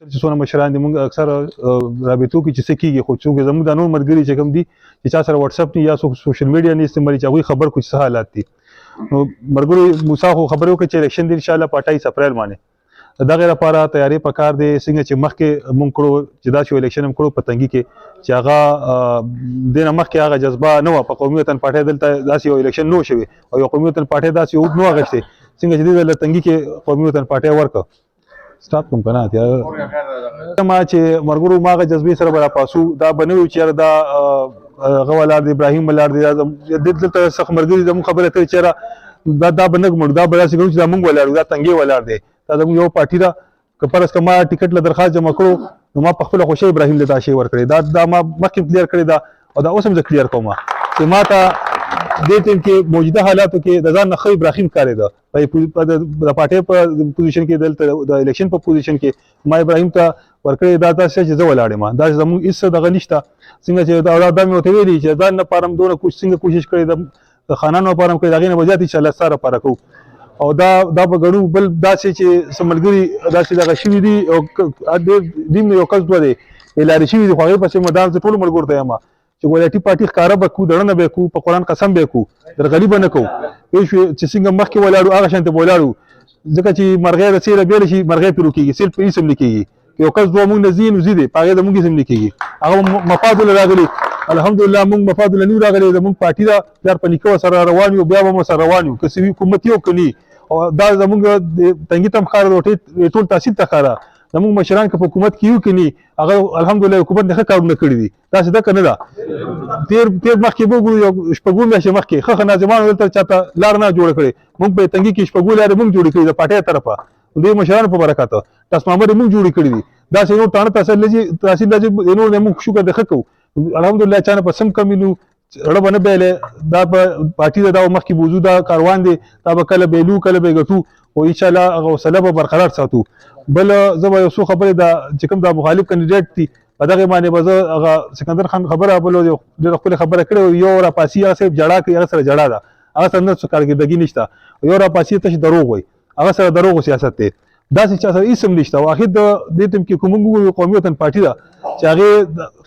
چې څونه مشران دي موږ اکثر رابطو کې چې څه کېږي خو څوک زموږ د نور ملګري چې کوم دي چې چا سره واتساپ نه یا سوشل میډیا نه استعمالي چې هغوی خبر کړو چې څه حالات دي. نو ملګرو موسی خو خبرې وکړې چې الیکشن دی انشاءالله په 28 اپریل باندې دغه لپاره تیاری پکار دی څنګه چې مخکې موږ کړو چې داسې یو الیکشن هم کړو په تنګي کې چې هغه دې نه مخکې هغه جذبه نه وه په قومي وطن پارټۍ دلته داسې یو الیکشن نه و شوی او یو قومي وطن پارټۍ داسې یو نه و اخیستی څنګه چې دې ځل تنګي کې قومي وطن پارټۍ ورکړه سټاپ کوم که نه ما چې ملګرو ما هغه جذبې سره به راپاسو دا به نه وي چې یاره دا هغه ولاړ دی ابراهیم ولاړ دی دلته سخت ملګري زموږ خبره کوي چې یاره دا به نه ګمړو دا به داسې ګڼو چې دا موږ ولاړ دا تنګې ولاړ دی دا زموږ یو پارټي ده که فرض که ما ټیکټ له درخواست جمع کړو نو ما په خپله خوښۍ ابراهیم ته دا شی ورکړی دا ما مخکې کلیر کړی ده او دا اوس هم زه کلیر کوم چې ما ته دې ټیم کې موجوده حالاتو کې د ځان نه ښه ابراهیم ښکارېده د پارټۍ په پوزیشن کې دلته د الیکشن په پوزیشن کې ما ابراهیم ته ورکړی دا داسې چې زه ولاړ یم دا زموږ هېڅ دغه نشته څنګه چې دا مې ورته ویلي چې ځان لپاره هم دونه څنګه کوشش کړی د خانانو لپاره هم کړی د هغې نه به زیات انشاءالله ستا لپاره کوو او دا به ګڼو بل داسې چې څه ملګري داسې دغه شوي دي او دیم یو کس دوه دی لارې شوي دي خو هغې پسې مدار زه ټولو ملګرو ته یم چې ولایتي پارټي ښکاره به کړو دړنه به یې کړو په قرآن قسم به یې کړو درغلي به نه کوو پوه شوې چې څنګه مخکې ولاړو هغه شانتې به ولاړو ځکه چې مرغۍ د سیله بیله شي مرغۍ پرې وکېږي سیل په اسم لیکېږي که یو کس دوه مونږ نه ځي نو ځي دی په هغې د مونږ اسم لیکېږي هغه مفاد له راغلي الحمدلله مونږ مفاد له نیو راغلی زمونږ پارټي ده پلار په نیکه ورسره روان یو بیا به مو سره روان یو که څه وي حکومت یو که نه او دا زمونږ تنګي ته هم ښکاره ده ټول تحصیل ته ښکاره زموږ مشران که په حکومت کې یو که نه هغه الحمدلله حکومت نه ښه کارونه کړي دي داسې ده که نه ده تېر مخکې به وګورو یو شپږو میاشتې مخکې ښه ناظمانو دلته چاته لار نه جوړه کړې موږ په تنګي کې شپږو لارې موږ جوړې کړي د پارټۍ طرفه دوی مشرانو په برکت ټسمامرې موږ جوړې کړي دي داسې نور تاڼه تحصیل لږې نور نه موږ شکر د ښه کوو الحمدلله چا نه په سم کمي نو زړه به نه بیلی دا به پارټي ده دا مخکې بوځو دا کاروان دی دا به کله بیلو کله به یې ګټو خو انشاءالله هغه حوصله به برقرار ساتو بل زه به یو څو خبرې چې کوم دا مخالف کاندیډیټ دي په دغې باندې به زه هغه سکندر خان خبره بل ډېره ښکلې خبره کړې یو راپاسي هغه صاحب جړا کوي هغه سره جړا ده هغه سره نه څه کارکردګي نشته یو راپاسي تش دروغ وایي هغه سره دروغ سیاست دی داسې چا سره هېڅ هم نشته او اخر د دې ټیم کې کوم موږ قومي وطن پارټي ده چې هغې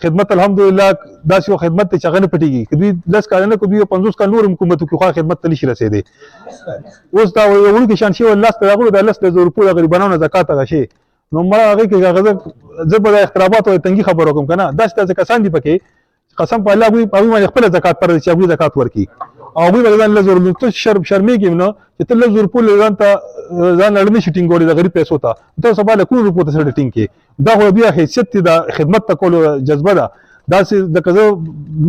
خدمت الحمدلله داسې یو خدمت دی چې هغه نه پټېږي که دوی 10 کاله نه که دوی 50 کال نور هم حکومت وکړي خو خدمت ته نشي رسېدی اوس دا یو وړوکې شان شی لاس ته راغلو دا 10,000 روپیو د غریبانو نه زکات هغه شی نو ما هغې کې زه به د اختلافاتو او تنګي خبر وکړم که نه داسې داسې کسان دي پکې قسم په الله هغوی باندې خپله زکات فرض دی چې هغوی زکات ورکړي او هغوی به ځان 10,000 روپیو ته شرمېږي نه چې ته 10,000 روپیو ځان اړ نه شي ټینګولی د غریب پیسو ته ته سبا له کومو روپیو ته سړی ټینګ کړې دا خو بیا حیثیت دی د خدمت ته کولو جذبه ده داسې لکه زه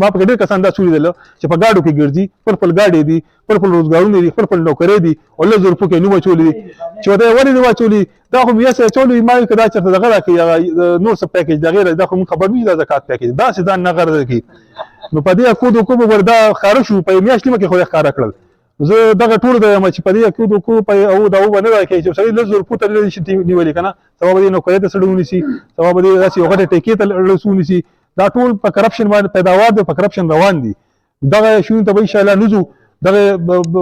ما پکې ډېر کسان داسې ولیدل چې په ګاډو کې ګرځي خپل ګاډې دي خپل روزګارونه دي خپل نوکرۍ دي او 10,000 روپیو کې نوم اچولي دي چې ورته یې ولې نه واچولي دا خو مې یې اچولي ما ویل که دا چېرته دغه راکړي نور څه پیکیج د هغې دا خو موږ خبر نه وي دا زکات پیکیج داسې ځان نه غرضه کړي نو په دې اکود وکوب ور دا ښکاره شو په میاشت نیمه کې خو یې ښکاره کړل زه دغه ټول د یم چې په دې اکود وکوب او دا به نه راکوي چې سړی 10,000 روپیو ته نه شي نیولي که نه سبا به دې نوکرۍ ته سړی ونیسي سبا به دې داسې یو غټې ټیکې ته ونیسي دا ټول په کرپشن باندې پیداوار دی په کرپشن روان دي دغه شیونو ته به انشاءالله نه ځو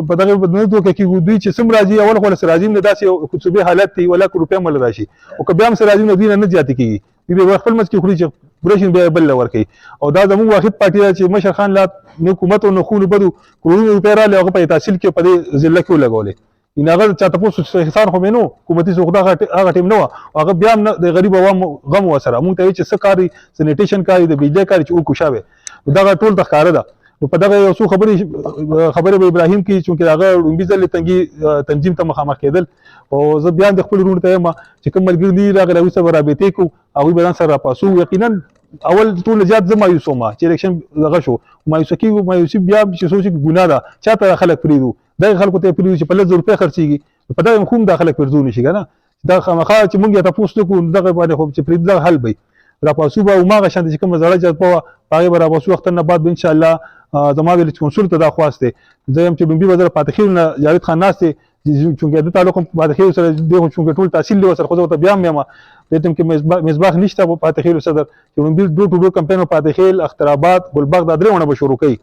په دغه نه دوکه کې دوی چې سم راځي اول خو له راځي نه داسې یو خصوصي حالت دی ولا که روپۍ مله راشي او که بیا هم سره راځي نو دوی نه زیاتې کېږي دوی به خپل منځ کې خوري چې پوریشن بیا بل له ورکوي او دا زموږ واحد پارټي ده چې مشر خان لا نه حکومت او نه خونو بدو کروڑونه روپۍ راغلې هغه په تحصیل کې په دې ضلع کې ولګولې هغه چا تپوس حساب خو مې نو حکومتي څوک هغه ټیم نه وه هغه بیا هم د غریب عوامو غم ورسره موږ ته وایي چې څه کاري سینیټیشن کاري د بجلی کاري چې وکړو شوی دغه ټول ته ښکاره ده نو په دغه یو څو خبرې به ابراهیم کې چونکې هغه لومبي ځل تنګي تنظیم ته مخامخ کېدل او زه بیا د خپل وروڼو ته یم چې کوم ملګري دي راغلي هغوی سره به رابطې کوو هغوی به ځان سره راپاسو یقینا اول ټول زیات زه مایوس وم چې الیکشن دغه شو مایوسي بیا چې سوچ ګناه ده چا ته خلک پرېږدو دغې خلکو ته یې پرېږدو چې په 10,000 روپۍ خرڅېږي په دغه خو هم دا خلک پرېږدو نه شي که نه دا خامخا چې مونږ یې تپوس نه کړو دغه باندې خو چې پرېږدو دغه حل به راپاسو به هماغه شانته چې کومه زړه جذبه وه په هغې به راپاسو وختن نه بعد به انشاءالله زما ویلج کونسل ته دا خواست دی زه یم چې لومبي به زه د پاتې خیلو نه جاوید خان ناست دی چونکې د تعلق هم پاتې خیلو سره دی خو چونکې ټول تحصیل دی ورسره خو زه ورته بیا هم یم دې ټیم کې مصباح نشته پاتې خیلو صدر چې لومبي ډور ټو ډور کمپین پاتې خیل اخترآباد ګلباغ دا درې ونه به شروع کوي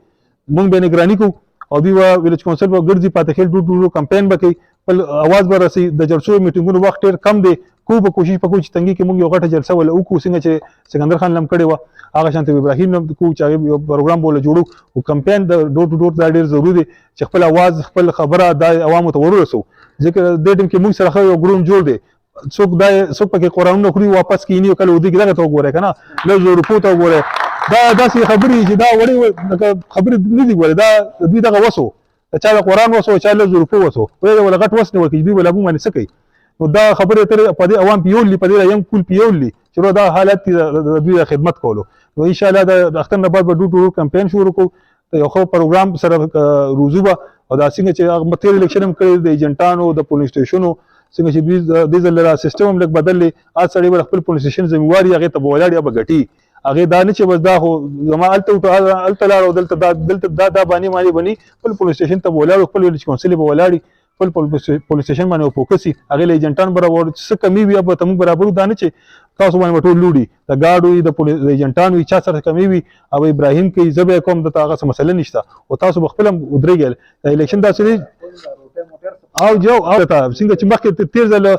مونږ به نګراني کوو او دوی به ویلج کونسل به ګرځي پاتې خیل ډور ټو ډور کمپین به کوي خپل اواز به رسوي د جلسو میټینګونو وخت ډېر کم دی کو په کوشش په کوچ تنګي کې موږ یو غټه جلسه ولا وکړو څنګه چې سکندر خان لم کړی و هغه شانته ابراهیم نم کو چې هغه یو پروګرام بوله جوړو او کمپاین د ډور ټو ډور دا ډیر ضروري دی چې خپل आवाज خپل خبره د عوامو ته ورسو ځکه د دې ټیم کې موږ سره یو ګروپ جوړ دی څوک پکې قرآن نو خوري واپس کینی او کله ودی دغه ته وګوره کنه له زو رپورټ وګوره دا داسې خبرې چې دا وړي خبرې نه دي ګوره دا دوی دغه وسو چا د قرآن وسو چا له زو رپورټ وسو ولا غټ وس نه ورکې دوی ولا بو باندې سکی نو دا خبره تر په دې عوام پیولې په دې یم کول پیولې چې دا حالت د دوی خدمت کولو نو ان شاء الله د اختر نه بعد به ډوټ کمپاین شروع کوو یو خو پروګرام سره روزوبه او دا څنګه چې هغه متیر الیکشن هم کړی د ایجنټانو د پولیس سټیشنونو څنګه چې د ځل سیستم هم لږ بدل لې اځ سړی خپل پولیس سټیشن ذمہواری هغه ته بولاړ یا بغټي هغه دا نه چې بس دا خو زما الته لار او دلته دا باندې مانی بني خپل پولیس سټیشن ته بولاړ خپل ویلج کونسل به ولاړی خپل پولیس سټیشن باندې فوکسي هغه ایجنټان برابر څه کمی وي به تم برابر دا نه چې تاسو باندې ټول لوډي د گاډو د پولیس ایجنټانو چا سره کمی وي او ابراهیم کې زبې کوم د تاغه مسله نشته او تاسو بخپل ودرېګل د الیکشن داسې او جو او څنګه چې مخکې تیر ځل